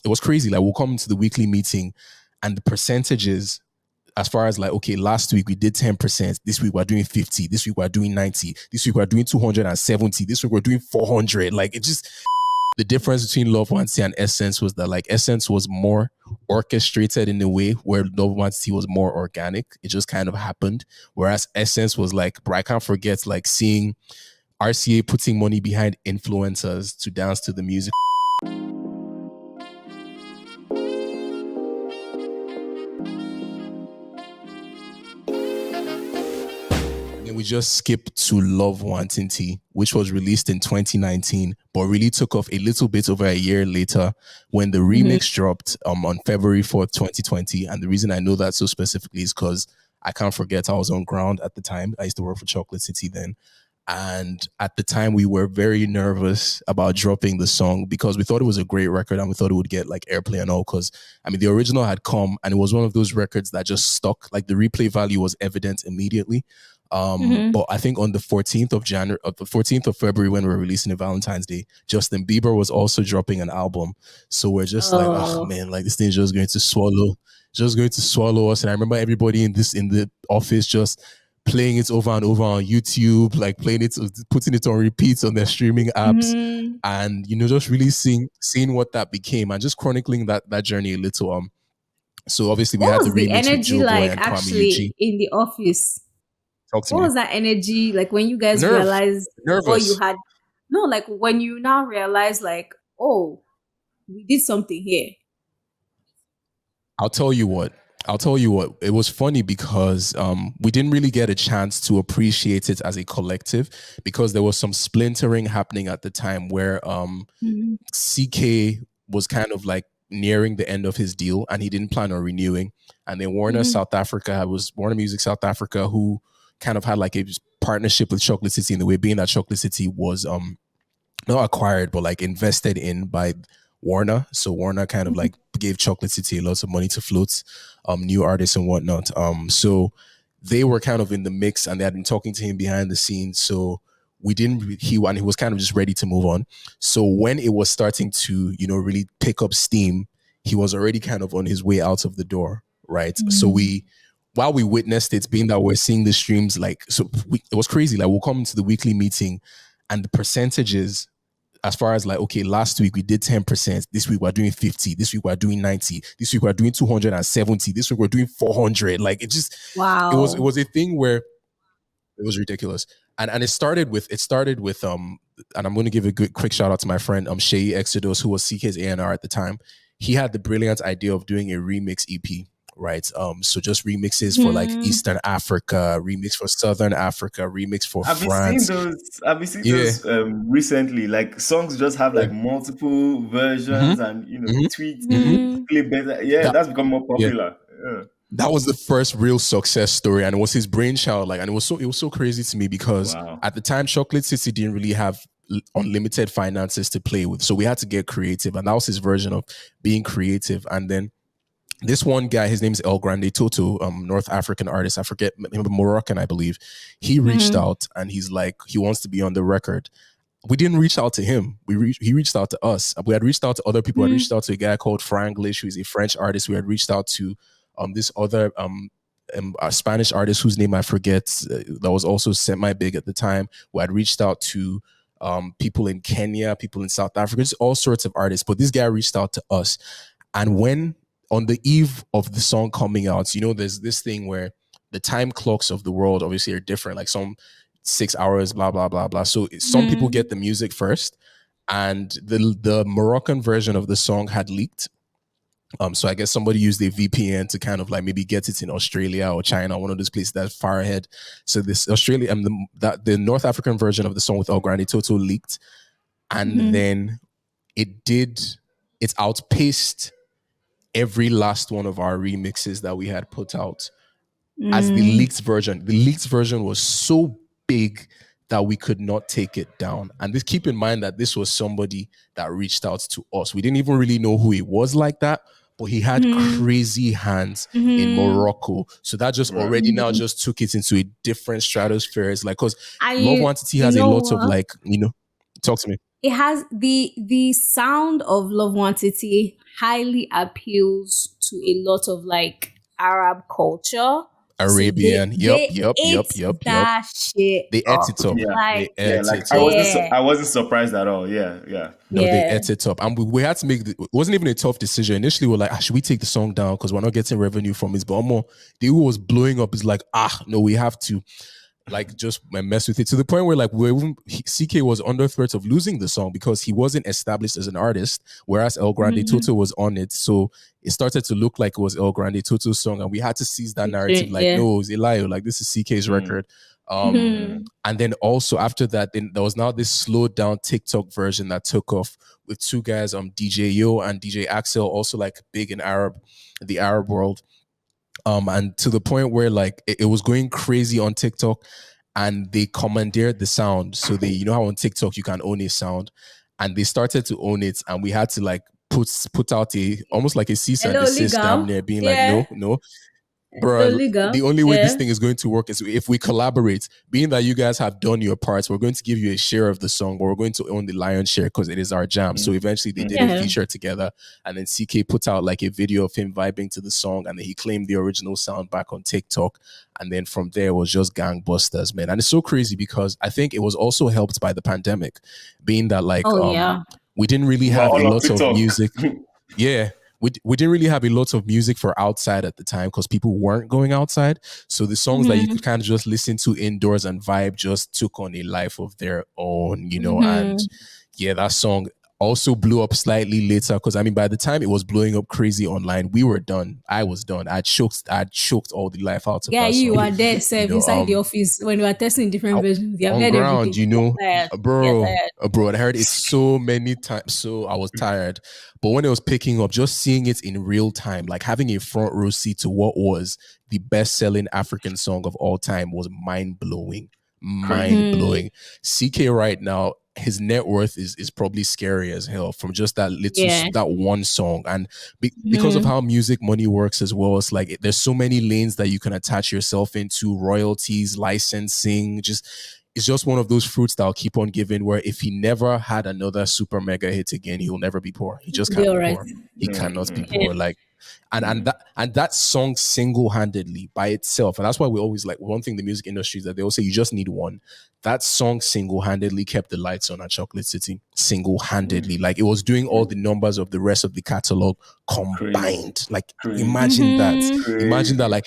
it was crazy. Like we'll come to the weekly meeting and the percentages, as far as like, okay, last week we did 10%. This week we're doing 50. This week we're doing 90. This week we're doing 270. This week we're doing 400. Like it just, the difference between Love Nwatiti and Essence was that like Essence was more orchestrated in a way where Love Nwatiti was more organic. It just kind of happened. Whereas Essence was like, bro, I can't forget like seeing RCA putting money behind influencers to dance to the music. We just skipped to Love Nwatiti, which was released in 2019, but really took off a little bit over a year later when the remix dropped on February 4th, 2020. And the reason I know that so specifically is because I can't forget I was on ground at the time. I used to work for Chocolate City then. And at the time, we were very nervous about dropping the song because we thought it was a great record and we thought it would get like airplay and all. Because I mean, the original had come and it was one of those records that just stuck. Like the replay value was evident immediately. But I think on the 14th of January, the 14th of February, when we were releasing it Valentine's Day, Justin Bieber was also dropping an album. So we're just like, oh man, like this thing's just going to swallow us. And I remember everybody in the office just playing it over and over on YouTube, like playing it, putting it on repeats on their streaming apps, and just really seeing what that became and just chronicling that journey a little. So obviously we had the remix with Joe Boy and Kwame Eugene in the office. Talk to what me. was that energy like when you guys realized what you had? No, like when you now realize, like, oh, we did something here. I'll tell you what. It was funny because we didn't really get a chance to appreciate it as a collective because there was some splintering happening at the time where CK was kind of like nearing the end of his deal and he didn't plan on renewing. And then Warner Music South Africa, who kind of had like a partnership with Chocolate City in the way, being that Chocolate City was not acquired but like invested in by Warner. So Warner kind of like gave Chocolate City lots of money to float new artists and whatnot. So they were kind of in the mix and they had been talking to him behind the scenes. So he was kind of just ready to move on. So when it was starting to, really pick up steam, he was already kind of on his way out of the door. Right. So while we witnessed it, being that we're seeing the streams, it was crazy. Like we'll come to the weekly meeting and the percentages, as far as like, okay, last week we did 10%. This week we're doing 50. This week we're doing 90. This week we're doing 270. This week we're doing 400. Like it just, wow. It was a thing where it was ridiculous. And it started with, and I'm going to give a quick shout out to my friend, Shea Exodus, who was CK's A&R at the time. He had the brilliant idea of doing a remix EP. Right. So just remixes for like Eastern Africa, remix for Southern Africa, remix for France. Have you seen those recently? Like songs just have like multiple versions and tweets, play better. Yeah, that's become more popular. Yeah. That was the first real success story, and it was his brainchild. Like, and it was so crazy to me because at the time, Chocolate City didn't really have unlimited finances to play with, so we had to get creative, and that was his version of being creative. And then this one guy, his name is El Grande Toto, North African artist. I forget, Moroccan, I believe. He reached out and he's like, he wants to be on the record. We didn't reach out to him. He reached out to us. We had reached out to other people. I reached out to a guy called Franglish, who's a French artist. We had reached out to this other a Spanish artist whose name I forget, that was also semi-big at the time. We had reached out to people in Kenya, people in South Africa, just all sorts of artists. But this guy reached out to us. And when on the eve of the song coming out, there's this thing where the time clocks of the world obviously are different, like some 6 hours, blah, blah, blah, blah. So some people get the music first, and the Moroccan version of the song had leaked. So I guess somebody used a VPN to kind of like maybe get it in Australia or China, one of those places that's far ahead. So this Australia and the North African version of the song with El Grande Toto leaked. And then it outpaced every last one of our remixes that we had put out as the leaked version. The leaked version was so big that we could not take it down. And just keep in mind that this was somebody that reached out to us. We didn't even really know who he was like that, but he had crazy hands in Morocco. So that just already now just took it into a different stratosphere. It's like, because Love Nwatiti has a lot of like, talk to me. it has the sound of Love Nwatiti highly appeals to a lot of like Arab culture. Arabian. So they Yep. that shit They ate up. it up. Yeah, Like, They ate like it up. I wasn't surprised at all. Yeah. No, they ate it up. And we had to make it wasn't even a tough decision. Initially, we were like, should we take the song down because we're not getting revenue from it? But the who was blowing up is like, no, we have to like just mess with it to the point where like CK was under threat of losing the song because he wasn't established as an artist, whereas El Grande Toto was on it. So it started to look like it was El Grande Toto's song, and we had to seize that narrative. Like, no, it's Elayo. Like, this is CK's record. And then also after that, then there was now this slowed down TikTok version that took off with two guys, DJ Yo and DJ Axel, also like big in the Arab world. And to the point where like it was going crazy on TikTok, and they commandeered the sound. So they, you know how on TikTok you can own a sound, and they started to own it, and we had to like put out almost like a cease and desist damn near, being like, no, bro, the only way this thing is going to work is if we collaborate. Being that you guys have done your parts, we're going to give you a share of the song, but we're going to own the lion's share because it is our jam. So eventually they did a feature together, and then CK put out like a video of him vibing to the song, and then he claimed the original sound back on TikTok. And then from there it was just gangbusters, man. And it's so crazy because I think it was also helped by the pandemic, being that like we didn't really have a lot of music. Yeah. We didn't really have a lot of music for outside at the time because people weren't going outside. So the songs that you could kind of just listen to indoors and vibe just took on a life of their own, you know. And yeah, that song also blew up slightly later because I mean, by the time it was blowing up crazy online, we were done. I was done. I'd choked all the life out of that you song. were there, inside the office when we were testing different versions. You have on heard ground, everything. you know, bro, I heard it so many times, so I was tired. But when it was picking up, just seeing it in real time, like having a front row seat to what was the best-selling African song of all time was mind-blowing. CK right now, his net worth is probably scary as hell from just that that one song. And because of how music money works as well, it's like there's so many lanes that you can attach yourself into: royalties, licensing. It's just one of those fruits that'll keep on giving, where if he never had another super mega hit again, he'll never be poor. He just can't be poor. He cannot be poor. Like, and that song single-handedly by itself, and that's why we always like one thing the music industry is that they all say you just need one. That song single-handedly kept the lights on at Chocolate City. Single-handedly. Like, it was doing all the numbers of the rest of the catalog combined. Like, imagine that. Imagine that. Like,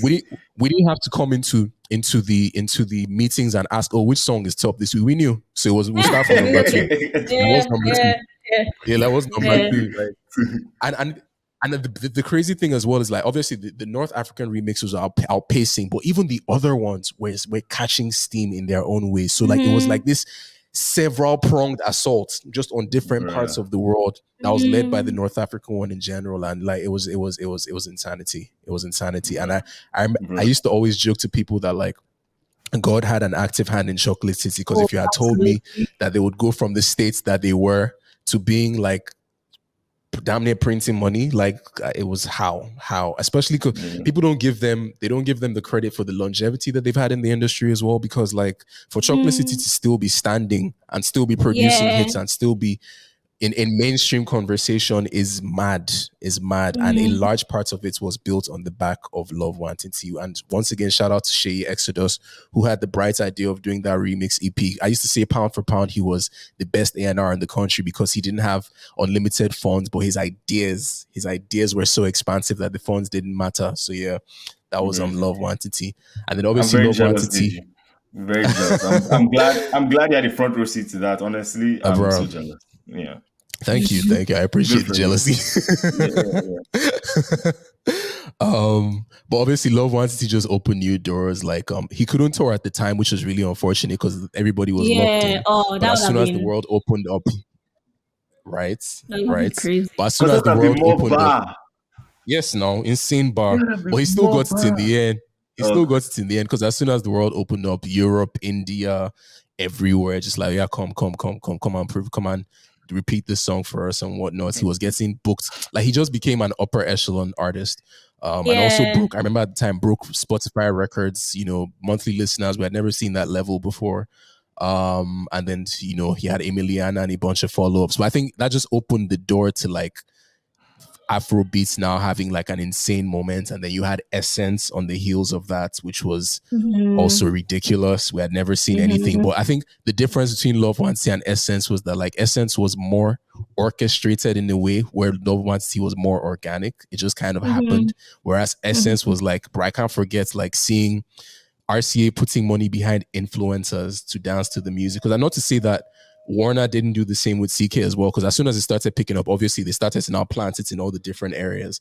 we didn't have to come into the meetings and ask, which song is top this week. We knew. So we'll start from number 2. That was number 2. Yeah, that was number 2. Like, and the crazy thing as well is like, obviously the North African remixes are outpacing, but even the other ones were catching steam in their own way. So like it was like this several pronged assault just on different parts of the world that was led by the North African one in general. And like it was insanity. It was insanity. And I used to always joke to people that like God had an active hand in Chocolate City, because if you had told me that they would go from the states that they were to being like damn near printing money, like it was how especially because people don't give them the credit for the longevity that they've had in the industry as well, because like for Chocolate City to still be standing and still be producing hits and still be in mainstream conversation is mad. And in large parts of it was built on the back of Love Nwatiti. And once again, shout out to Sheyi Exodus, who had the bright idea of doing that remix EP. I used to say pound for pound he was the best A&R in the country because he didn't have unlimited funds, but his ideas were so expansive that the funds didn't matter. So yeah, that was Love Nwatiti. And then obviously Love Nwatiti. Very jealous. I'm glad you had the front row seat to that. Honestly, I'm so jealous. Yeah. Thank you. I appreciate the jealousy. But obviously Love Nwatiti just opened new doors. Like he couldn't tour at the time, which was really unfortunate because everybody was locked in. But as soon as the world opened up, right? Crazy. But as soon as the world opened up, yes, no, insane bar. But he still got it in the end. Because as soon as the world opened up, Europe, India, everywhere, just like, yeah, come on, repeat this song for us and whatnot. He was getting booked. Like, he just became an upper echelon artist. And also broke, I remember at the time, broke Spotify records, monthly listeners. We had never seen that level before. And then, you know, he had Emiliana and a bunch of follow-ups. But I think that just opened the door to like Afrobeats now having like an insane moment. And then you had Essence on the heels of that, which was also ridiculous. We had never seen anything. But I think the difference between Love Nwatiti and Essence was that like Essence was more orchestrated in a way where Love Nwatiti was more organic. It just kind of happened. Whereas Essence was like, bro, I can't forget like seeing RCA putting money behind influencers to dance to the music. Because I know to say that Warner didn't do the same with CK as well. Because as soon as it started picking up, obviously they started to now plant it in all the different areas.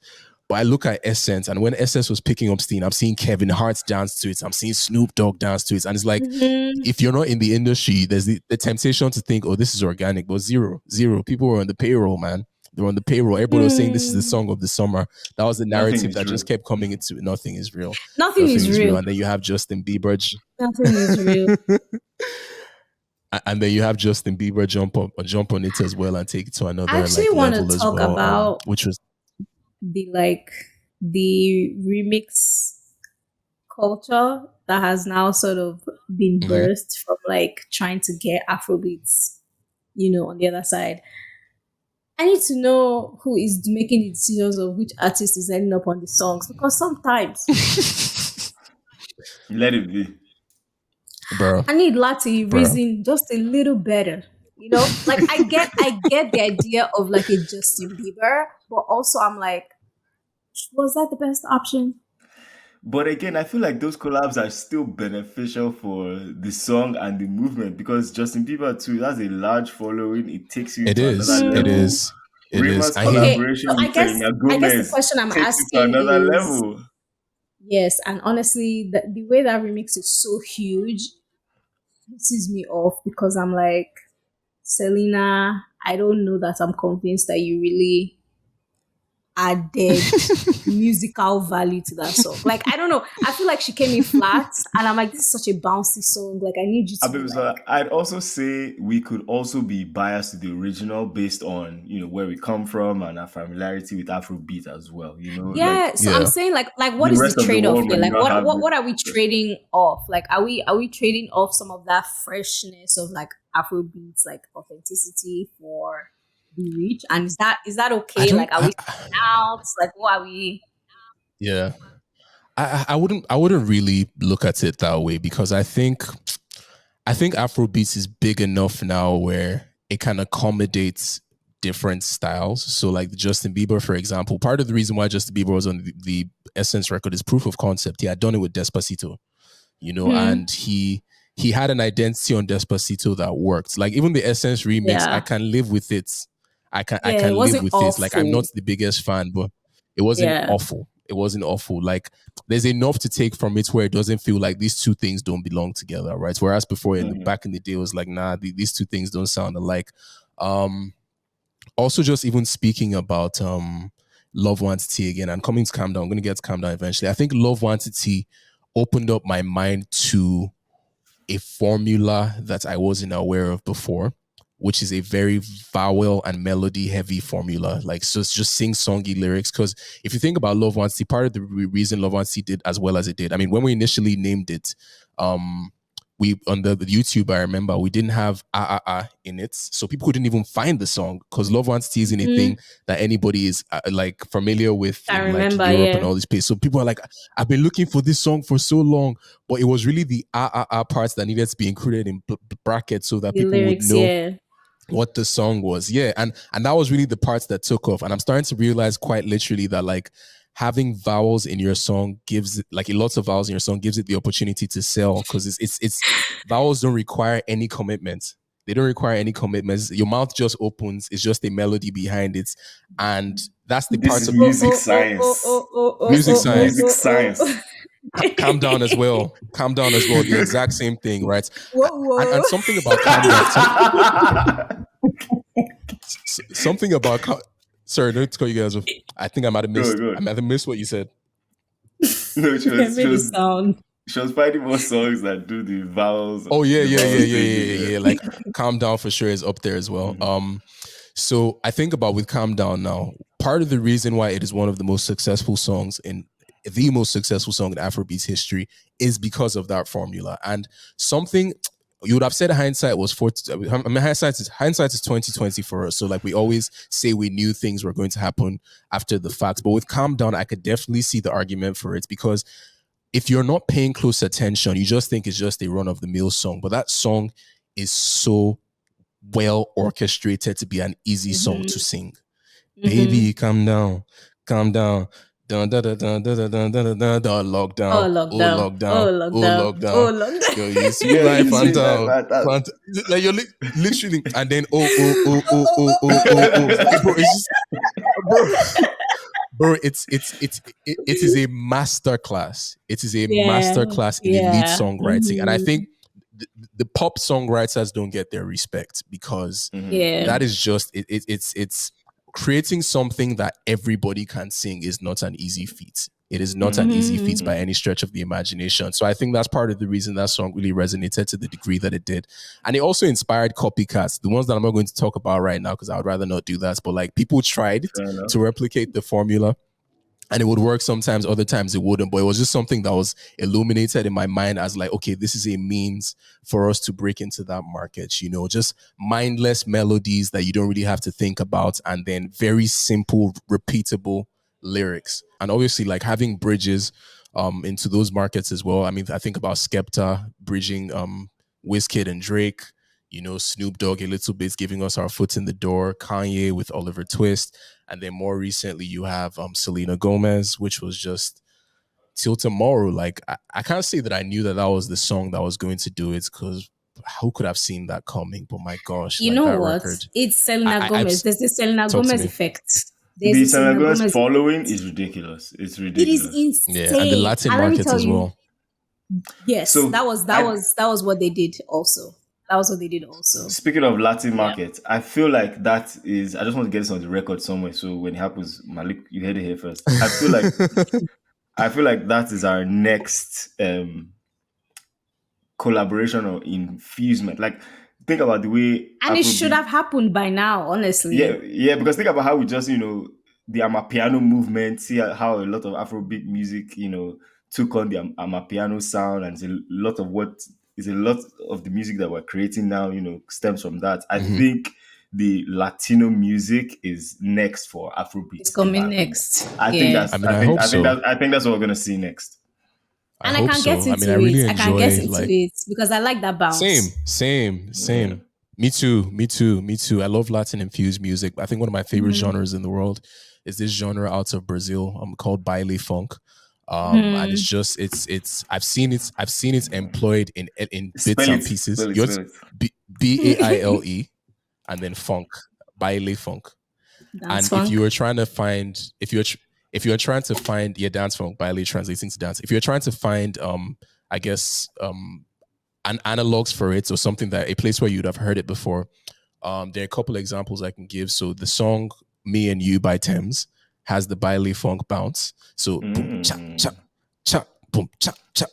But I look at Essence, and when Essence was picking up steam, I'm seeing Kevin Hart dance to it. I'm seeing Snoop Dogg dance to it. And it's like, if you're not in the industry, there's the temptation to think, oh, this is organic. But zero. People were on the payroll, man. They were on the payroll. Everybody was saying this is the song of the summer. That was the narrative that just kept coming into it. Nothing is real. Nothing is real. And then you have Justin Bieber. Nothing is real. And then you have Justin Bieber jump on it as well and take it to another level as well. I actually want to talk about which was the remix culture that has now sort of been birthed from like trying to get Afrobeats, you know, on the other side. I need to know who is making the decisions of which artist is ending up on the songs, because sometimes let it be. Bro. I need Lati reason just a little better. You know, like I get the idea of like a Justin Bieber, but also I'm like, was that the best option? But again, I feel like those collabs are still beneficial for the song and the movement, because Justin Bieber too has a large following. It takes you to another level. It is. Rima's collaboration with Selena Gomez. I guess the question I'm asking to another level. Yes, and honestly, the way that remix is so huge pisses me off, because I'm like, Selena, I don't know that I'm convinced that you really added musical value to that song. Like, I don't know. I feel like she came in flat, and I'm like, this is such a bouncy song. Like, I need you to. I'd also say we could also be biased to the original based on, you know, where we come from and our familiarity with Afrobeat as well. You know. Yeah. Like, so I'm saying, like, what is the trade off here? Like, what are we trading off? Like, are we trading off some of that freshness of like Afrobeats, like authenticity for the reach? And is that okay? Like, are we out? Like, what are we? Yeah, I wouldn't really look at it that way, because I think Afrobeats is big enough now where it can accommodate different styles. So like Justin Bieber, for example, part of the reason why Justin Bieber was on the Essence record is proof of concept. He had done it with Despacito, you know, and he had an identity on Despacito that worked. Like even the Essence remix, I can live with it. I can live with it. Like, I'm not the biggest fan, but it wasn't awful. It wasn't awful. Like, there's enough to take from it where it doesn't feel like these two things don't belong together, right? Whereas before, back in the day, it was like, nah, these two things don't sound alike. Also, just even speaking about Love Nwatiti again, and coming to Calm Down, I'm going to get to Calm Down eventually. I think Love Nwatiti opened up my mind to a formula that I wasn't aware of before, which is a very vowel and melody heavy formula. Like, so it's just sing-songy lyrics. Because if you think about Love Nwatiti, part of the reason Love Nwatiti did as well as it did, I mean, when we initially named it, we on the YouTube, I remember we didn't have in it, so people couldn't even find the song, because Love Nwatiti isn't a thing that anybody is like familiar with in like Europe and all these places. So people are like, I've been looking for this song for so long, but it was really the parts that needed to be included in brackets so that people lyrics, would know what the song was. And that was really the parts that took off. And I'm starting to realize quite literally that like having vowels in your song gives it, like lots of vowels in your song gives it the opportunity to sell, because it's vowels don't require any commitment. They don't require any commitments. Your mouth just opens. It's just a melody behind it. And that's the parts of music science. Music science. Music science. Calm down as well. Calm down as well. The exact same thing, right? And something about calm down. Something about sorry, don't call you guys off. I think I might have missed. I might have missed what you said. No, she was finding more songs that do the vowels. Oh yeah. Like Calm Down for sure is up there as well. So I think about with Calm Down now, part of the reason why it is one of the most successful songs in the most successful song in Afrobeats history is because of that formula. And something you would have said hindsight was hindsight is 2020 for us. So like we always say we knew things were going to happen after the fact. But with Calm Down, I could definitely see the argument for it, because if you're not paying close attention, you just think it's just a run-of-the-mill song. But that song is so well orchestrated to be an easy song to sing. Baby, calm down. Dun, dun, dun, dun, dun, dun, dun, dun, dun, dun, dun, lockdown. Oh, lockdown. Yo, you see life and down. Like you're literally, and then bro, it's just, bro, it is a masterclass. It is a masterclass in elite songwriting, and I think the pop songwriters don't get their respect, because that is just it's creating something that everybody can sing is not an easy feat. It is not an easy feat by any stretch of the imagination. So I think that's part of the reason that song really resonated to the degree that it did. And it also inspired copycats, the ones that I'm not going to talk about right now because I would rather not do that. But like, people tried to replicate the formula, and it would work sometimes, other times it wouldn't. But it was just something that was illuminated in my mind as like, okay, this is a means for us to break into that market, you know, just mindless melodies that you don't really have to think about, and then very simple, repeatable lyrics. And obviously like having bridges into those markets as well. I mean, I think about Skepta bridging Wizkid and Drake, you know, Snoop Dogg a little bit giving us our foot in the door, Kanye with Oliver Twist. And then more recently, you have Selena Gomez, which was just Till Tomorrow. Like, I can't say that I knew that was the song that was going to do it, because who could have seen that coming? But my gosh. You know what? Record, it's Selena Gomez. There's the Selena Gomez effect. The Selena Gomez following is ridiculous. It's ridiculous. It is insane. Yeah, and the Latin markets as well. Yes, so that was what they did also. That was what they did also. Speaking of Latin market, I feel like that is, I just want to get this on the record somewhere, so when it happens, Malik, you heard it here first. I feel like that is our next collaboration or infusement. Like, think about the way, and it should have happened by now, honestly. Yeah, because think about how we just, you know, the Amapiano movement, see how a lot of Afrobeat music, you know, took on the Amapiano sound, and a lot of the music that we're creating now, you know, stems from that. I think the Latino music is next for Afrobeat. It's coming next. I think that's what we're gonna see next. And I can't get into it. I can't get into it because I like that bounce. Same. Yeah. Me too. I love Latin infused music. I think one of my favorite genres in the world is this genre out of Brazil called baile funk. And it's just I've seen it employed in bits and pieces. BAILE and then funk, baile funk. Dance and funk. if you were trying to find dance funk, baile translating to dance. If you're trying to find an analogs for it, or something that a place where you'd have heard it before, there are a couple examples I can give. So the song "Me and You" by Thames has the baile funk bounce. So boom cha cha cha boom cha cha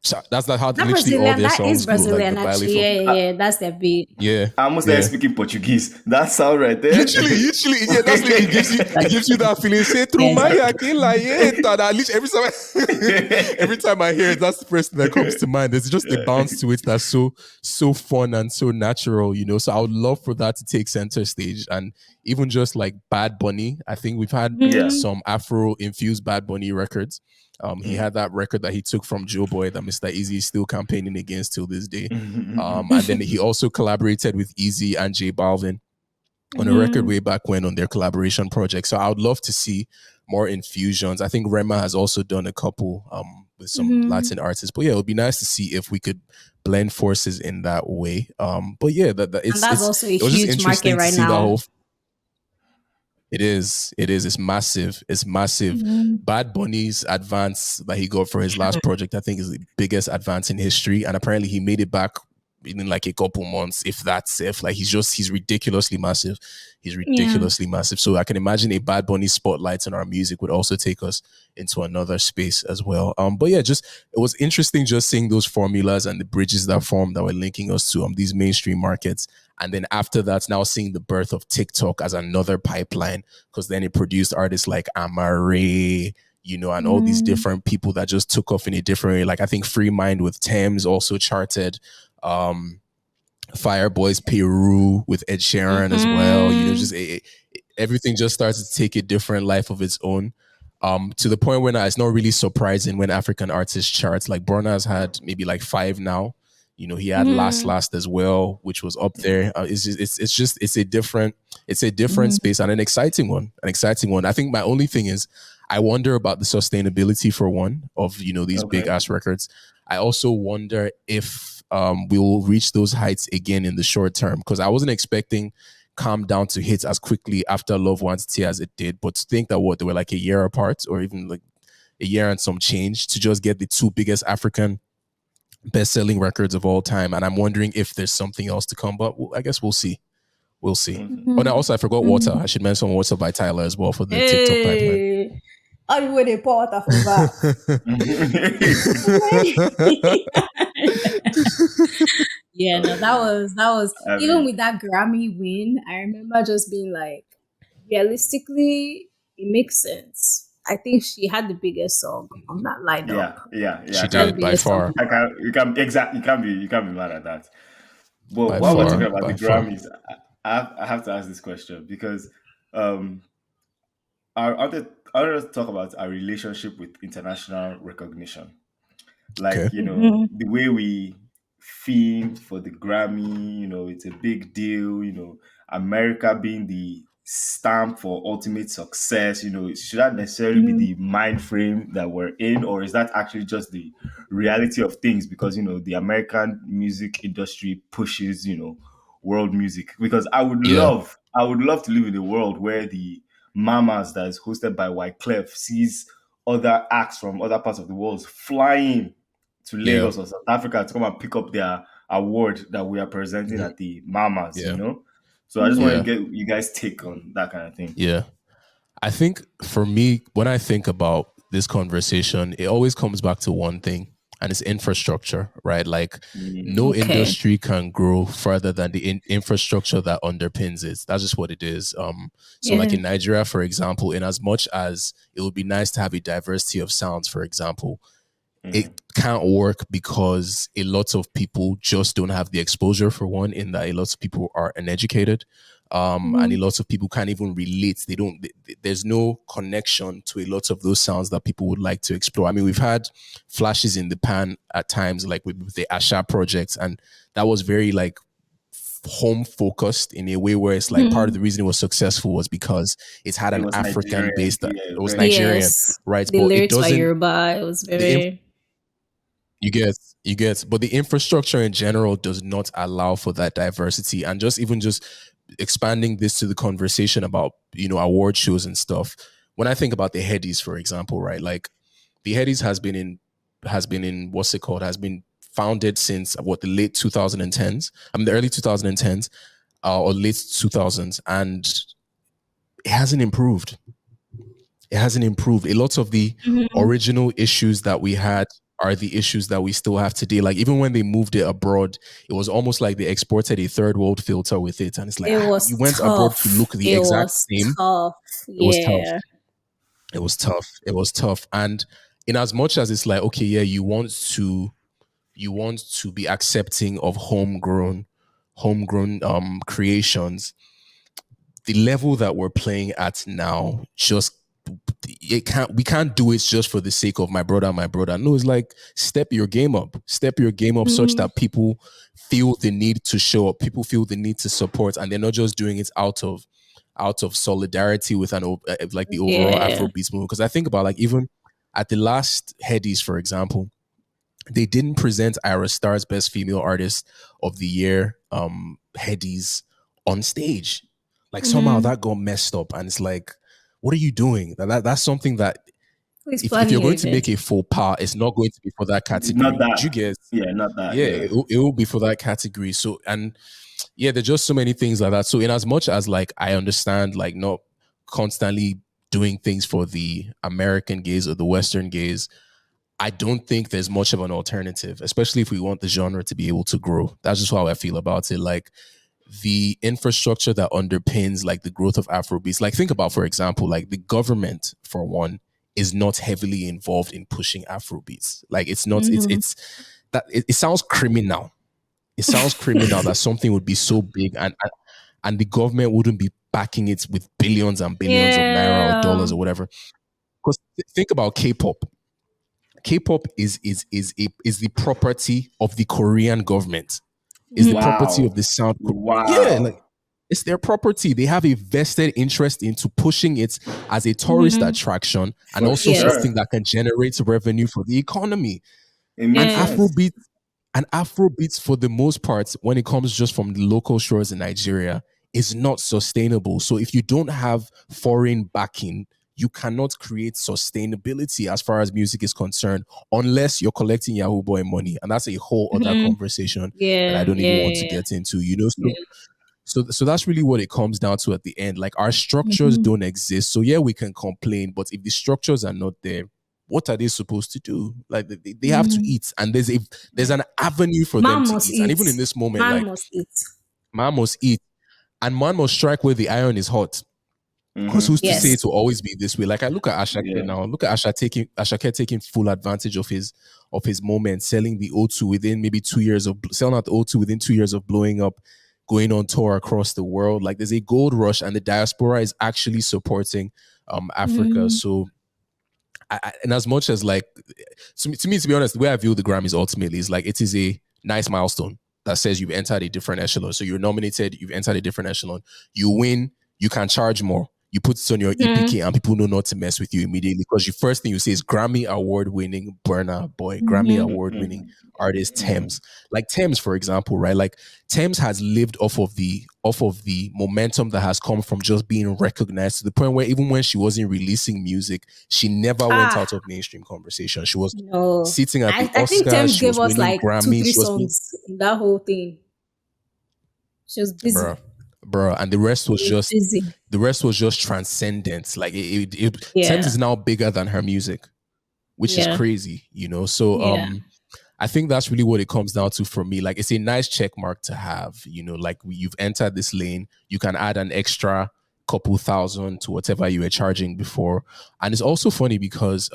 cha. That's like how literally all their songs go. Like the actually, yeah, that's their beat. Yeah, I almost like speaking Portuguese. That sound right there. Literally, yeah, that's what it gives you that feeling. Say through my at least every time I hear it, that's the first thing that comes to mind. There's just a bounce to it that's so fun and so natural, you know. So I would love for that to take center stage. And even just like Bad Bunny, I think we've had some Afro infused Bad Bunny records. He had that record that he took from Joe Boy that Mr. Easy is still campaigning against till this day. And then he also collaborated with Easy and J Balvin on a record way back when on their collaboration project. So I would love to see more infusions. I think Rema has also done a couple with some Latin artists. But yeah, it would be nice to see if we could blend forces in that way. But yeah, that's also a huge market right now. It is. It's massive. Bad Bunny's advance that he got for his last project, I think, is the biggest advance in history. And apparently he made it back in like a couple months, if that's if. Like he's ridiculously massive. Massive. So I can imagine a Bad Bunny spotlight on our music would also take us into another space as well. But yeah, it was interesting just seeing those formulas and the bridges that formed that were linking us to these mainstream markets. And then after that, now seeing the birth of TikTok as another pipeline, because then it produced artists like Amare, you know, and all these different people that just took off in a different way. Like I think Free Mind with Thames also charted. Fireboy's Peru with Ed Sheeran as well. You know, just everything just starts to take a different life of its own. To the point where now it's not really surprising when African artists charts. Like Burna's had maybe like 5 now. You know, he had Last as well, which was up there. It's a different space and an exciting one. An exciting one. I think my only thing is I wonder about the sustainability for one of, you know, these big ass records. I also wonder if we will reach those heights again in the short term, because I wasn't expecting Calm Down to hit as quickly after Love Nwatiti as it did. But to think that they were like a year apart, or even like a year and some change, to just get the 2 biggest African best-selling records of all time. And I'm wondering if there's something else to come, but I guess we'll see. We'll see. Oh, and also I forgot Water. I should mention Water by Tyler as well for the TikTok pipeline. How you would pour water for that? Yeah, no, that was even with that Grammy win, I remember just being like, realistically, it makes sense. I think she had the biggest song on that lineup. Yeah. She did by far. You can't be mad at that. But while we're talking about the Grammys, I have to ask this question because I want to talk about our relationship with international recognition. Like, you know, the way we themed for the Grammy, you know, it's a big deal, you know, America being the stamp for ultimate success, you know, should that necessarily be the mind frame that we're in, or is that actually just the reality of things? Because, you know, the American music industry pushes, you know, world music. Because I would love to live in a world where the Mamas that is hosted by Wyclef sees other acts from other parts of the world flying to Lagos or South Africa to come and pick up their award that we are presenting at the Mamas, you know? So I just want to get you guys' take on that kind of thing. Yeah. I think for me, when I think about this conversation, it always comes back to one thing, and it's infrastructure, right? Like no industry can grow further than the infrastructure that underpins it. That's just what it is. So like in Nigeria, for example, in as much as it would be nice to have a diversity of sounds, for example, it can't work because a lot of people just don't have the exposure, for one, in that a lot of people are uneducated. And a lot of people can't even relate. There's no connection to a lot of those sounds that people would like to explore. I mean, we've had flashes in the pan at times, like with the Asha projects, and that was very like home focused in a way where it's like part of the reason it was successful was because it had an African base that it was Nigerian, right? The lyrics by Yoruba, it was very... You get, but the infrastructure in general does not allow for that diversity. And just expanding this to the conversation about, you know, award shows and stuff. When I think about the Headies, for example, right? Like the Headies has been in what's it called? Has been founded since the late 2010s. I mean the early 2010s or late 2000s, and it hasn't improved. It hasn't improved. A lot of the original issues that we had are the issues that we still have today. Like even when they moved it abroad, it was almost like they exported a third world filter with it. And it's like, you went abroad to look the exact same. It was tough. And in as much as it's like, okay, yeah, you want to be accepting of homegrown creations, the level that we're playing at now we can't do it just for the sake of my brother. No, it's like step your game up such that people feel the need to show up, people feel the need to support, and they're not just doing it out of solidarity with like the overall Afrobeats movement. Because I think about like even at the last Headies, for example, they didn't present Ira Star's Best Female Artist of the Year Headies on stage. Like somehow that got messed up, and it's like, what are you doing? That's something that if you're going to make a faux pas, it's not going to be for that category. Not that. You get? Not that. Yeah, it will be for that category. So, and there's just so many things like that. So in as much as like I understand like not constantly doing things for the American gaze or the Western gaze, I don't think there's much of an alternative, especially if we want the genre to be able to grow. That's just how I feel about it. Like the infrastructure that underpins like the growth of Afrobeats. Like think about, for example, like the government, for one, is not heavily involved in pushing Afrobeats. Like it's not, it's that it sounds criminal. It sounds criminal that something would be so big and the government wouldn't be backing it with billions and billions of naira or Yeah. dollars or whatever. Because think about K-pop. K-pop is the property of the Korean government. Is the property of Wow. the South Korea. Yeah, Wow. like it's their property. They have a vested interest into pushing it as a tourist attraction and For also Yes. something sure. that can generate revenue for the economy. It And makes Yes. sense. Afrobeats, for the most part, when it comes just from the local shores in Nigeria, is not sustainable. So if you don't have foreign backing, you cannot create sustainability as far as music is concerned, unless you're collecting Yahoo Boy money, and that's a whole other conversation that I Yeah. don't even want to Yeah. get into. You know, Yeah. so that's really what it comes down to at the end. Like our structures don't exist. So yeah, we can complain, but if the structures are not there, what are they supposed to do? Like they have to eat, and there's an avenue for them Man to must eat. And eat. even in this moment, Man like must eat. man must eat, and man must strike where the iron is hot. Because who's to say Yes. it will always be this way? Like I look at Ashake Yeah. now. Look at Ashake taking full advantage of his moment, selling the O2 within maybe 2 years of selling out the O2 within 2 years of blowing up, going on tour across the world. Like there's a gold rush, and the diaspora is actually supporting Africa. So and as much as like to me, to be honest, the way I view the Grammys ultimately is like it is a nice milestone that says you've entered a different echelon. So you're nominated, you've entered a different echelon. You win, you can charge more. You put it on your EPK and people know not to mess with you immediately because the first thing you say is Grammy award winning Burna Boy, Grammy award winning artist Thames. Like Thames, for example, right? Like Thames has lived off of the momentum that has come from just being recognized to the point where even when she wasn't releasing music, she never went out Ah, of mainstream conversation. She was no. sitting at the I think Oscars, Thames she gave was us winning like two, Grammys, three she was being songs in that whole thing. She was busy. bro, and She was busy. the rest was just transcendent. Like Thames Yeah. is now bigger than her music, which is Yeah. crazy, you know. So Yeah. I think that's really what it comes down to for me. Like it's a nice check mark to have, you know, like you've entered this lane, you can add an extra couple thousand to whatever you were charging before. And it's also funny because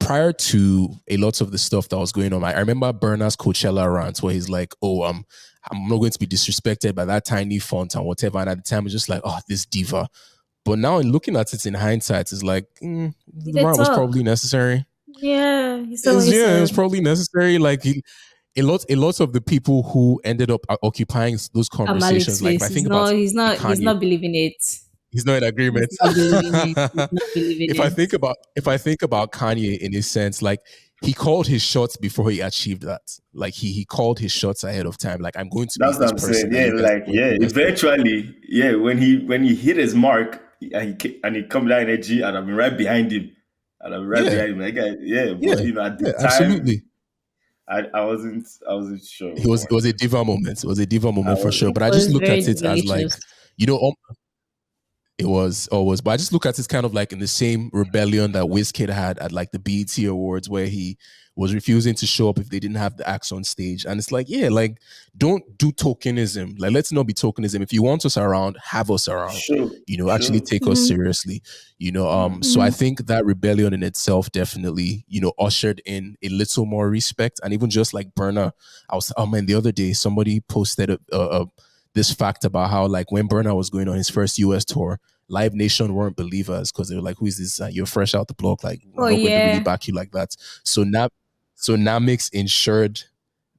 prior to a lot of the stuff that was going on, I remember Burna's Coachella rant where he's like, "Oh, I'm not going to be disrespected by that tiny font and whatever." And at the time, it's just like, "Oh, this diva." But now, in looking at it in hindsight, it's like Did the they rant was talk? probably necessary. Yeah. He said what he It was said. probably necessary. Like a lot of the people who ended up occupying those At Malik's conversations, like if I face. think about He's Kanye, not believing it. he's not in He's agreement. not believing it. He's not believing it. If I think about Kanye in his sense, like he called his shots before he achieved that. Like he called his shots ahead of time. Like I'm going to be That's what this I'm saying. person that Yeah, you guys like are going to yeah. mess with. Eventually, yeah. When he hit his mark and he come with that energy, and I've been right behind him, and I'm right Yeah, behind him. Like yeah. yeah, But at the yeah, time, absolutely. I wasn't sure. It was a diva moment. It was a diva I moment for sure. was It But I just was look very at it as like, delicious. you know, it was always, but I just look at it kind of like in the same rebellion that Wizkid had at like the BET Awards, where he was refusing to show up if they didn't have the acts on stage. And it's like, yeah, like don't do tokenism. Like, let's not be tokenism. If you want us around, have us around. sure, You know, actually sure. take us seriously. You know, so I think that rebellion in itself definitely, you know, ushered in a little more respect. And even just like Burna, oh man, the other day somebody posted this fact about how like when Burna was going on his first US tour, Live Nation weren't believers because they were like, "Who is this? You're fresh out the block. Like we're Oh not going to really yeah. back you like that." So Namix insured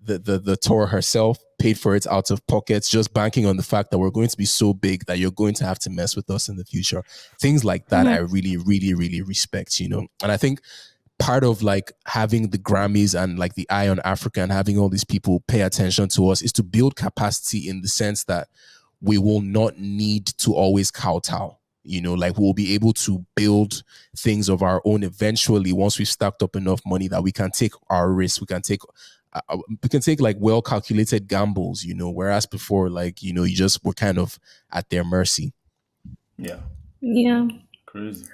the tour herself, paid for it out of pockets, just banking on the fact that we're going to be so big that you're going to have to mess with us in the future. Things like that, I really, really, really respect. You know, and I think part of like having the Grammys and like the eye on Africa and having all these people pay attention to us is to build capacity in the sense that we will not need to always kowtow. You know, like we'll be able to build things of our own eventually once we've stacked up enough money that we can take our risks. We can take like well calculated gambles. You know, whereas before, like you know, you just were kind of at their mercy. Yeah, Yeah. crazy,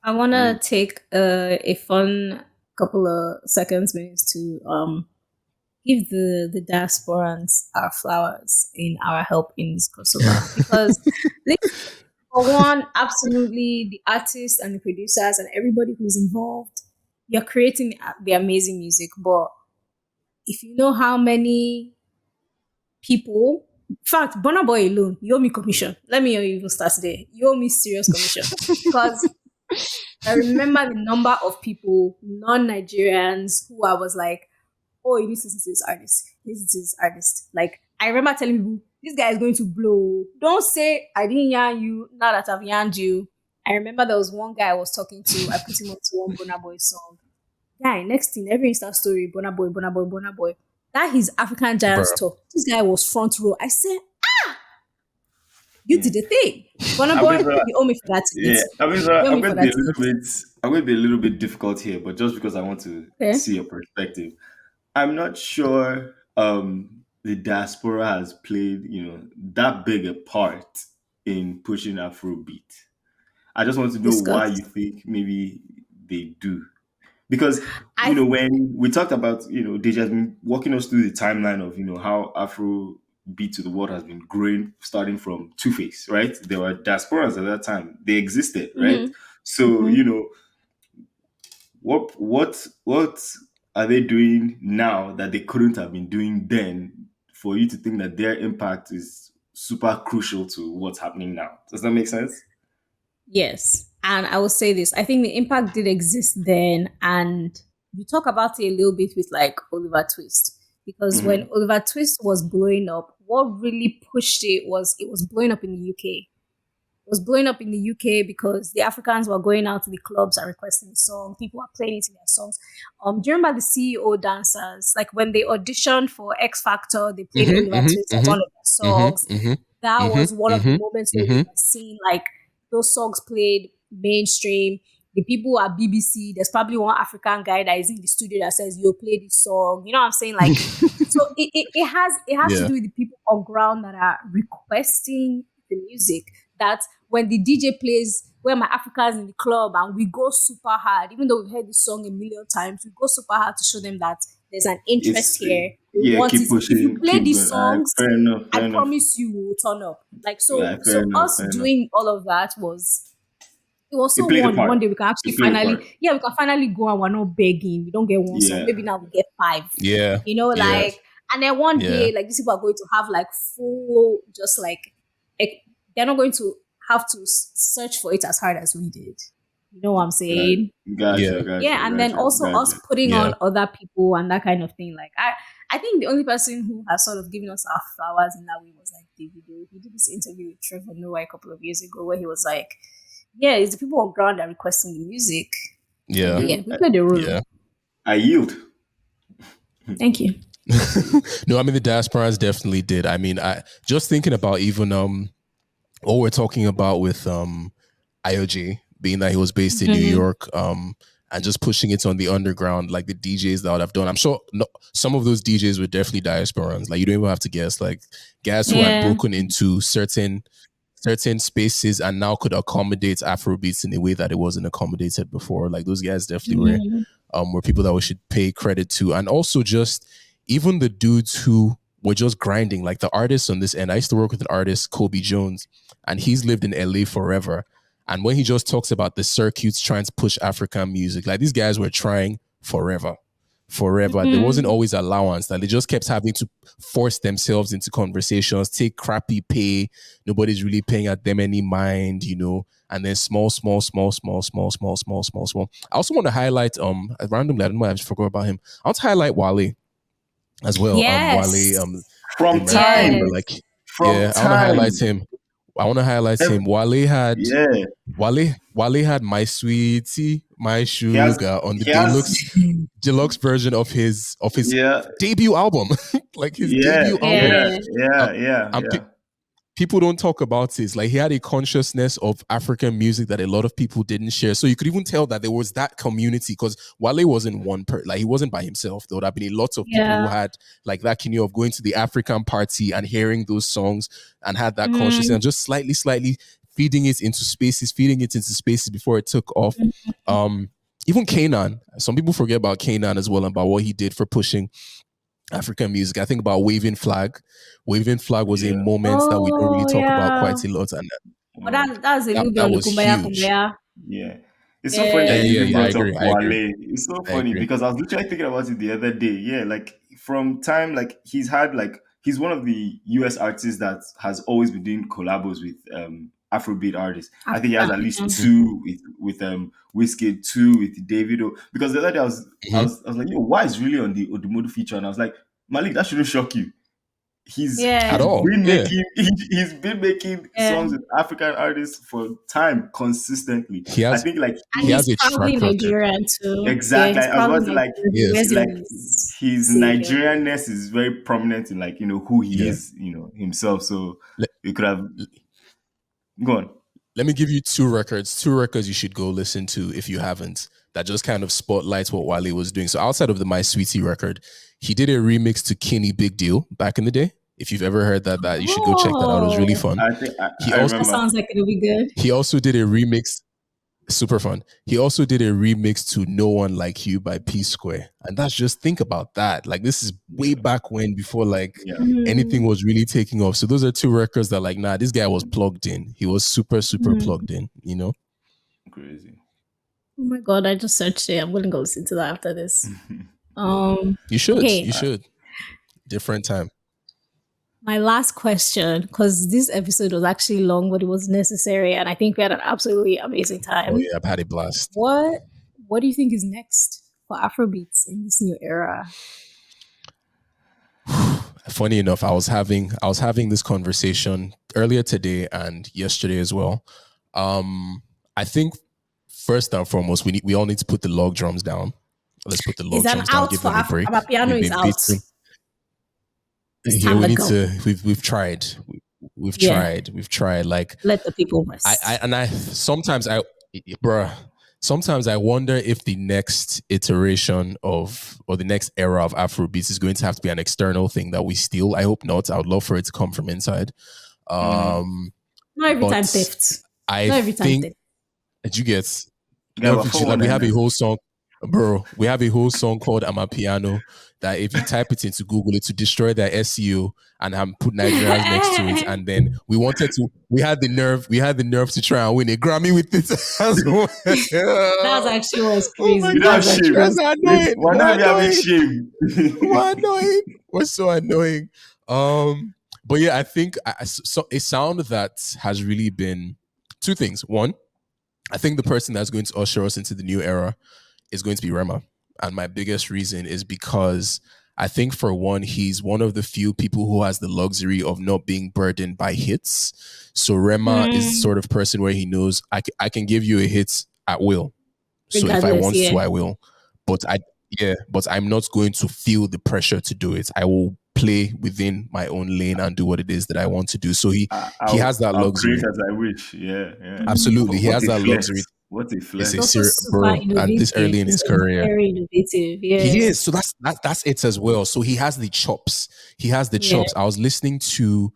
I wanna crazy. take a fun couple of seconds, minutes to give the diasporans our flowers in our help in this crossover because this, for one, absolutely the artists and the producers and everybody who's involved, you're creating the amazing music, but If you know how many people, in fact, Burna Boy alone, you owe me commission. Let me even start there. You owe me serious commission because I remember the number of people, non-Nigerians, who I was like, oh, you need to listen to this artist. Listen to this artist. Like, I remember telling people, this guy is going to blow. Don't say I didn't yarn you, now that I've yarned you. I remember there was one guy I was talking to, I put him on to one Burna Boy song. Guy, next thing, every Insta story, Burna Boy, Burna Boy, Burna Boy. That his African Giants Bruh. tour. This guy was front row. I said, you did the thing. Burna I Boy, mean, you owe me for that yeah, ticket. I mean, You owe I'm me going for to be that a little ticket. bit, I'm going to be a little bit difficult here, but just because I want to Okay. see your perspective, I'm not sure the diaspora has played, that big a part in pushing Afrobeat. I just want to know why Discuss. you think maybe they do. Because, I when we talked about, Deji has been walking us through the timeline of, how Afro beat to the world has been growing, starting from Two Face, right? There were diasporas at that time. They existed, right? mhm, So, mhm. what are they doing now that they couldn't have been doing then for you to think that their impact is super crucial to what's happening now? Does that make sense? Yes. And I will say this. I think the impact did exist then. And you talk about it a little bit with like Oliver Twist. Because when Mm-hmm. Oliver Twist was blowing up, what really pushed it was blowing up in the UK. It was blowing up in the UK because the Africans were going out to the clubs and requesting the song. People were playing it in their songs. Do you remember the CEO dancers? Like when they auditioned for X Factor, they played Mhm, Oliver mhm, Twist as mhm, one of their mhm, songs. mhm, That mhm, was one of the mhm, moments where we mhm. were seeing like those songs played mainstream. The people at BBC, there's probably one African guy that is in the studio that says, "Yo, play this song." You know what I'm saying? Like, so it has to Yeah. do with the people on ground that are requesting the music. That when the DJ plays "Where My Africans" in the club and we go super hard, even though we've heard this song a million times, we go super hard to show them that there's an interest It's here. We Yeah, want keep it. If you pushing, play keep these going. songs, Fair enough, I fair enough. promise you will turn up. Like Yeah, so, fair so enough, us fair enough. doing all of that was it was It so played a one part. day we can actually It played a part. we can finally go and we're not begging. We don't get one song. Yeah, Maybe now we get five. Yeah. Yeah. Like and then one Yeah. day like these people are going to have like full just like they're not going to have to search for it as hard as we did. You know what I'm got, saying? Yeah. Yeah, and then also us putting Yeah. on other people and that kind of thing. Like I think the only person who has sort of given us our flowers in that way was like Davido. He did this interview with Trevor Noah a couple of years ago where he was like, "Yeah, it's the people on ground that are requesting the music." And Yeah. yeah, we played the role. Yeah. I yield. Thank you. No, I mean the diasporas definitely did. I mean, I just thinking about even what we're talking about with IOJ being that he was based in New Mhm. York, and just pushing it on the underground, like the DJs that would have done. I'm sure some of those DJs were definitely diasporans. Like you don't even have to guess. Like guys who had Yeah. broken into certain spaces and now could accommodate Afrobeats in a way that it wasn't accommodated before. Like those guys definitely Mhm. were people that we should pay credit to. And also just even the dudes who were just grinding, like the artists on this end. I used to work with an artist, Kobe Jones, and he's lived in LA forever. And when he just talks about the circuits trying to push African music, like these guys were trying forever. Forever. There wasn't Mhm. always allowance. Like they just kept having to force themselves into conversations, take crappy pay. Nobody's really paying at them any mind. And then small. I also want to highlight randomly, I don't know, I just forgot about him. I want to highlight Wale as well. Wale, Yes. the From rapper, time. Yes. like From yeah, I want to highlight time. him. I want to highlight Ev- him. Yeah. Wale had My Sweetie, My He has Sugar on the he has deluxe version of his yeah, debut album, like his yeah, debut album. yeah, Yeah. Uh, yeah, yeah, and yeah. people don't talk about this. Like he had a consciousness of African music that a lot of people didn't share. So you could even tell that there was that community because Wale wasn't like he wasn't by himself. There would have been a lot of people who Yeah. had like that kinny of going to the African party and hearing those songs and had that consciousness Mm. and just slightly feeding it into spaces before it took off. Um, even Kanan, some people forget about Kanan as well and about what he did for pushing African music. I think about Waving Flag. Waving Flag was a Yeah. moment that we don't really Oh talk about yeah. quite a lot, and But Mm. that's a that little bit that on the was kumbaya huge. kumbaya. Yeah. It's so funny Yeah, that Yeah. you yeah, even yeah. I brought up agree. I agree. Wale. It's so I funny agree. because I was literally thinking about it the other day. Yeah, like from time, like he's had like he's one of the US artists that has always been doing collabos with Afrobeat artists. I think he has at least Mhm. two with Wizkid, two with Davido. Because the other day I was like, yo, why is really on the Odumodu feature? And I was like, Malik, that shouldn't shock you. Yeah. At all. Yeah. He's been making Yeah. songs with African artists for time consistently. He I has think like And he has he's a probably track record. Nigerian too. Yeah, exactly. he's I was probably about to like Nigerian. He Yes. wears it like on his his CV. Nigerianness is very prominent in like who he Yeah. is himself. So Let, you could have gone. let me give you two records you should go listen to if you haven't, that just kind of spotlights what Wale was doing. So outside of the My Sweetie record, he did a remix to Kinney Big Deal back in the day. If you've ever heard that you should go check that out. It was really Oh, fun. I think He I also that remember. sounds like it'll be good. he also did a remix, super fun. He also did a remix to No One Like You by P Square. And that's just, think about that. Like this is way back when, before like Yeah, anything Mm, was really taking off. So those are two records that like, nah, this guy was plugged in. He was super, super mm. plugged in, you know? crazy. Oh my god, I just searched it. I'm gonna go listen to that after this. You should. You Okay. should. Different time. My last question, because this episode was actually long, but it was necessary, and I think we had an absolutely amazing Oh time. yeah, I've had a blast. What do you think is next for Afrobeats in this new era? Funny enough, I was having this conversation earlier today and yesterday as well. I think first and foremost, we all need to put the log drums down. Let's put the Is log an drums down, out give for them a break. Amapiano We've is been out. beating. It's Yeah, time we to need go. to. We've tried. We've Yeah. tried. We've tried. Like Let the people rest. I sometimes bruh, sometimes I wonder if the next iteration of, or the next era of Afrobeats is going to have to be an external thing that we steal. I hope not. I would love for it to come from inside. Mm. Not every time But theft. I Not every time think theft. that you get, Yeah, but like we have a 419. whole song, bro. We have a whole song called Amapiano that if you type it into Google, it to destroy their SEO and put Nigerians next to it. And then we had the nerve to try and win a Grammy with it as well. That's actually was Oh my crazy. Without That's gosh, shame. actually that's was annoying. We're not even having shame. We're annoying. We're so annoying. But yeah, I think so a sound that has really been two things. One, I think the person that's going to usher us into the new era is going to be Rema. And my biggest reason is because I think, for one, he's one of the few people who has the luxury of not being burdened by hits. So Rema is the sort of person where he knows I can give you a hit at will. So if I regardless, want yeah. to, I will. But but I'm not going to feel the pressure to do it. I will play within my own lane and do what it is that I want to do. So he has that I'll create luxury. as I wish. Yeah, yeah. Absolutely. He What has a that luxury. flex. What a It's He's a flex. also serious super bro. And this innovative. early in his He's career. very innovative. Yeah. He is. So that's it as well. So he has the chops. He has the Yeah. chops. I was listening to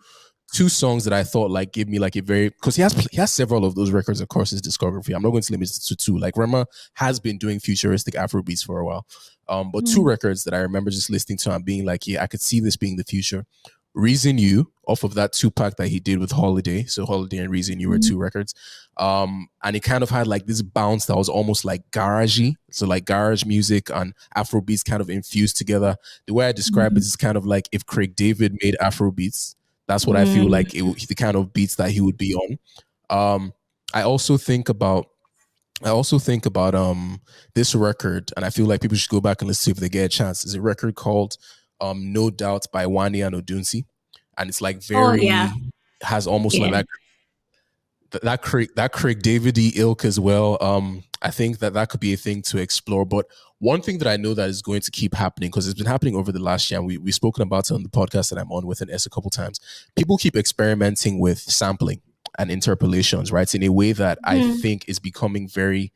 two songs that I thought like gave me like a very, because he has several of those records across his discography. I'm not going to limit it to two. Like Rema has been doing futuristic Afrobeats for a while. But two records that I remember just listening to and being like, yeah, I could see this being the future. Reason You, off of that 2-pack that he did with Holiday. So Holiday and Reason You were two records. And it kind of had like this bounce that was almost like garagey. So like garage music and Afrobeats kind of infused together. The way I describe it is kind of like if Craig David made Afrobeats. That's what I feel like the kind of beats that he would be on. I also think about this record, and I feel like people should go back and listen to it if they get a chance. It's a record called No Doubt by Wani and Odunsi. And it's like very has almost like that Craig David ilk as well. I think that could be a thing to explore. But one thing that I know that is going to keep happening, because it's been happening over the last year, and we've spoken about it on the podcast that I'm on with an S a couple times. People keep experimenting with sampling and interpolations, right? In a way that I think is becoming very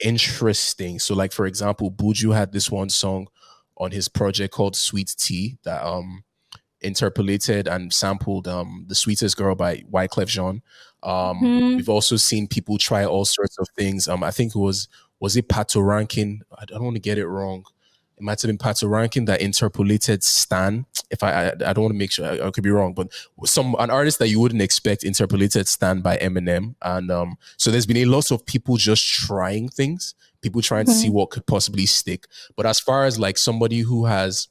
interesting. So, like for example, Buju had this one song on his project called Sweet Tea that interpolated and sampled The Sweetest Girl by Wyclef Jean. We've also seen people try all sorts of things. I think was it Pato Rankin? I don't want to get it wrong. It might have been Pato Rankin that interpolated Stan. If I don't want to make sure, I could be wrong, but an artist that you wouldn't expect interpolated Stan by Eminem. And so there's been a lot of people just trying things, people trying to see what could possibly stick. But as far as like somebody who has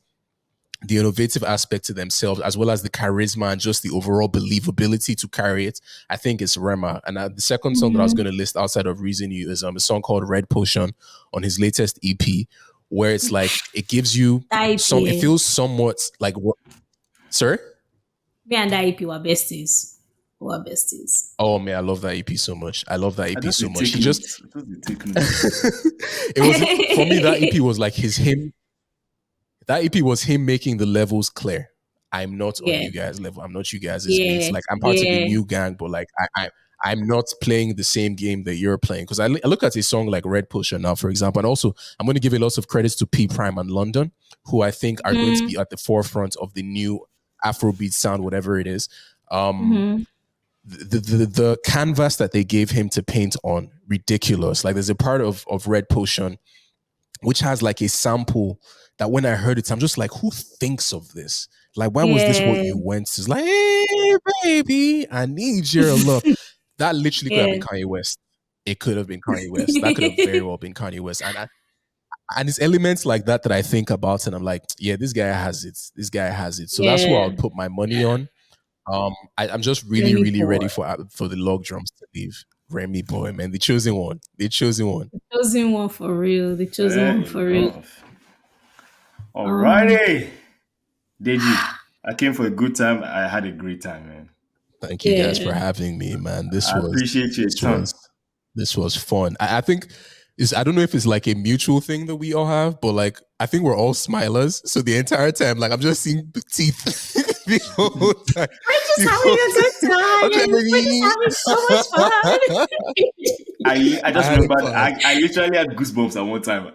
the innovative aspect to themselves, as well as the charisma and just the overall believability to carry it, I think it's Rema. And the second song that I was going to list outside of Reason You is a song called Red Potion on his latest EP, where it's like, it gives you it feels somewhat like what, sir? Me and that EP were besties. Oh man, I love that EP so much. I love that EP so much. It was, for me, that EP was like him. That EP was him making the levels clear. I'm not on you guys' level. I'm not you guys' mates. Like, I'm part of the new gang, but like I'm not playing the same game that you're playing. Because I look at a song like Red Potion now, for example, and also I'm going to give a lot of credits to P Prime and London, who I think are going to be at the forefront of the new Afrobeat sound, whatever it is. The canvas that they gave him to paint on, ridiculous. Like, there's a part of Red Potion which has like a sample that when I heard it, I'm just like, who thinks of this? Like, why was this what you went to? It's like, hey, baby, I need your love. That literally could have been Kanye West. It could have been Kanye West. That could have very well been Kanye West. And it's elements like that that I think about, and I'm like, yeah, this guy has it. This guy has it. So that's what I'll put my money on. I'm just really, really ready for the log drums to leave. Remy boy, man, the chosen one. The chosen one. The chosen one for real. The chosen one for real. Alrighty. Deji, I came for a good time. I had a great time, man. Thank you guys for having me, man. I appreciate you a ton. This was fun. I think I don't know if it's like a mutual thing that we all have, but like I think we're all smilers. So the entire time, like I'm just seeing teeth the whole time. We're just having a good time. We're just having so much fun. I just remember I literally had goosebumps at one time.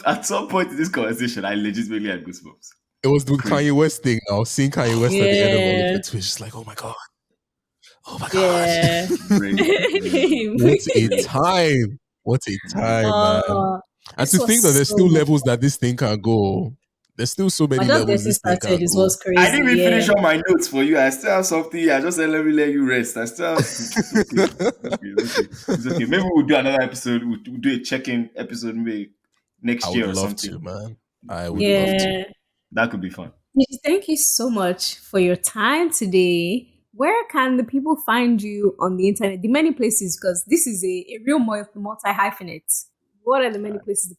At some point in this conversation, I legitimately had goosebumps. It was the Kanye West thing now. Seeing Kanye West at the end of all of it, it's just like, oh my God. Oh my God. What a time. What a time, man. And to think that there's still levels that this thing can go. There's still so many levels this thing can go. Was crazy. I didn't even finish all my notes for you. I still have something. I just said, let me let you rest. I still have... It's okay. Maybe we'll do another episode. We'll do a check-in episode maybe next year or something. I would love to, man. I would love to. That could be fun. Thank you so much for your time today. Where can the people find you on the internet? The many places, because this is a real multi-hyphenate. What are the many places the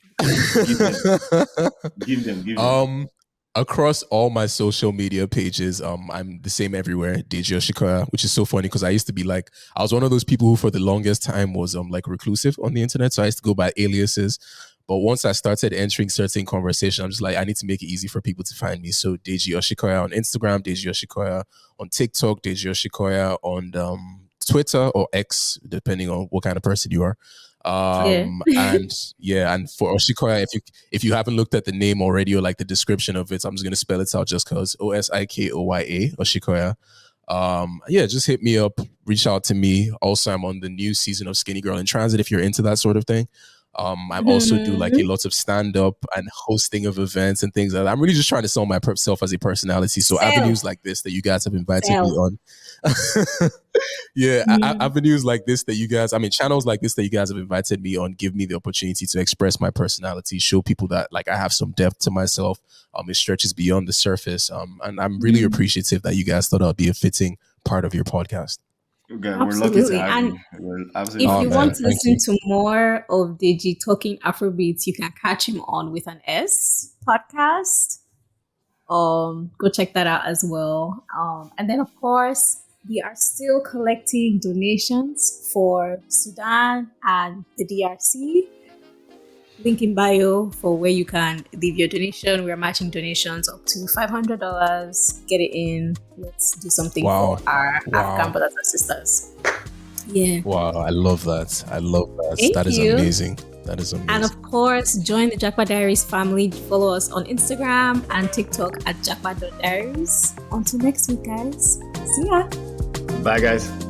people give them. Across all my social media pages, I'm the same everywhere, Deji Osikoya, which is so funny because I used to be like, I was one of those people who for the longest time was like reclusive on the internet. So I used to go by aliases. But once I started entering certain conversation, I'm just like, I need to make it easy for people to find me. So Deji Osikoya on Instagram, Deji Osikoya on TikTok, Deji Osikoya on Twitter or X, depending on what kind of person you are. And for Osikoya, if you haven't looked at the name already or like the description of it, I'm just gonna spell it out just because Osikoya, Osikoya. Just hit me up, reach out to me. Also, I'm on the new season of Skinny Girl in Transit if you're into that sort of thing. I also do like a lot of stand-up and hosting of events and things like that. I'm really just trying to sell myself as a personality. So avenues like this that you guys have invited me on. Avenues like this that channels like this that you guys have invited me on give me the opportunity to express my personality, show people that like I have some depth to myself. It stretches beyond the surface. And I'm really appreciative that you guys thought I'd be a fitting part of your podcast. Okay, absolutely. We're lucky to have you. If you want to listen to more of Deji talking Afrobeats, you can catch him on With an S podcast. Go check that out as well. And then, of course, we are still collecting donations for Sudan and the DRC. Link in bio for where you can leave your donation. We're matching donations up to $500. Get it in. Let's do something for our African brothers and sisters. Yeah. Wow, I love that. Thank that is you. Amazing. That is amazing. And of course, join the Japa Diaries family. Follow us on Instagram and TikTok at Japa Diaries. Until next week, guys. See ya. Bye, guys.